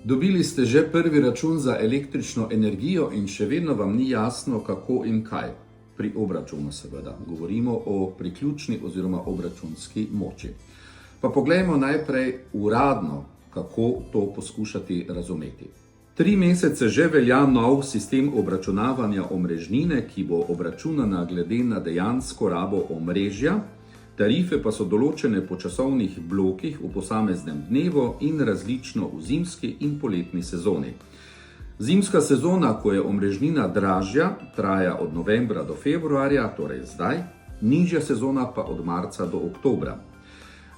Dobili ste že prvi račun za električno energijo in še vedno vam ni jasno, kako in kaj. Pri obračunu seveda. Govorimo o priključni oziroma obračunski moči. Pa poglejmo najprej uradno, kako to poskušati razumeti. 3 mesece že velja nov sistem obračunavanja omrežnine, ki bo obračunana glede na dejansko rabo omrežja. Tarife pa so določene po časovnih blokih v posameznem dnevu in različno v zimski in poletni sezoni. Zimska sezona, ko je omrežnina dražja, traja od novembra do februarja, torej zdaj, nižja sezona pa od marca do oktobra.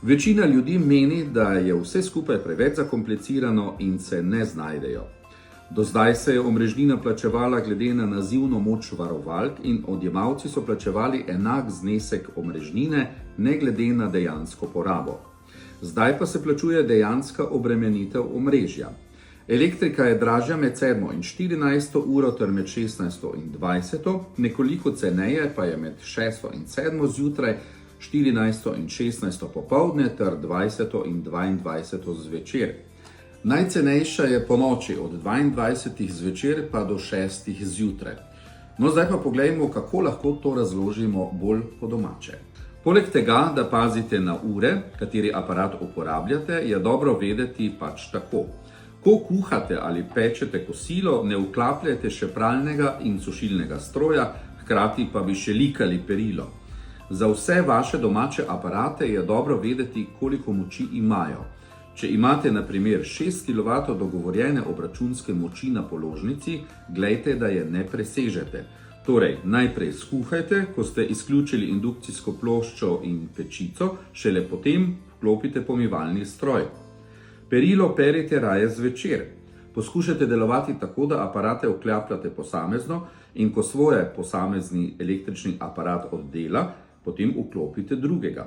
Večina ljudi meni, da je vse skupaj preveč zakomplicirano in se ne znajdejo. Do zdaj se je omrežnina plačevala glede na nazivno moč varovalk in odjemalci so plačevali enak znesek omrežnine, ne glede na dejansko porabo. Zdaj pa se plačuje dejanska obremenitev omrežja. Elektrika je dražja med 7 in 14 uro ter med 16 in 20, nekoliko ceneje pa je med 6 in 7 zjutraj, 14 in 16 popoldne ter 20 in 22 zvečer. Najcenejša je po noči od 22 zvečer pa do 6 zjutraj. No, zdaj pa poglejmo, kako lahko to razložimo bolj po domače. Poleg tega, da pazite na ure, kateri aparat uporabljate, je dobro vedeti pač tako. Ko kuhate ali pečete kosilo, ne vklapljajte še pralnega in sušilnega stroja, hkrati pa bi še likali perilo. Za vse vaše domače aparate je dobro vedeti, koliko moči imajo. Če imate na primer 6 kW dogovorjene obračunske moči na položnici, glejte, da je ne presežete. Torej, najprej skuhajte, ko ste izključili indukcijsko ploščo in pečico, šele potem vklopite pomivalni stroj. Perilo perite raje zvečer. Poskušajte delovati tako, da aparate vklapljate posamezno in ko svoje posamezni električni aparat oddela, potem vklopite drugega.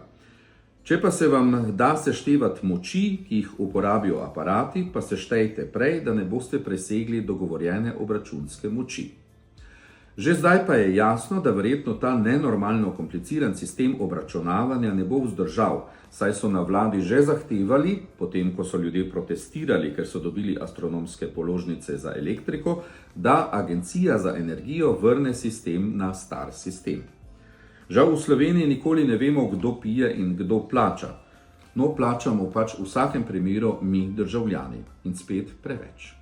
Če pa se vam da seštevati moči, ki jih uporabijo aparati, pa seštejte prej, da ne boste presegli dogovorjene obračunske moči. Že zdaj pa je jasno, da verjetno ta nenormalno kompliciran sistem obračunavanja ne bo vzdržal, saj so na vladi že zahtevali, potem ko so ljudje protestirali, ker so dobili astronomske položnice za elektriko, da Agencija za energijo vrne sistem na star sistem. Žal v Sloveniji nikoli ne vemo, kdo pije in kdo plača. No, plačamo pač v vsakem primeru mi državljani in spet preveč.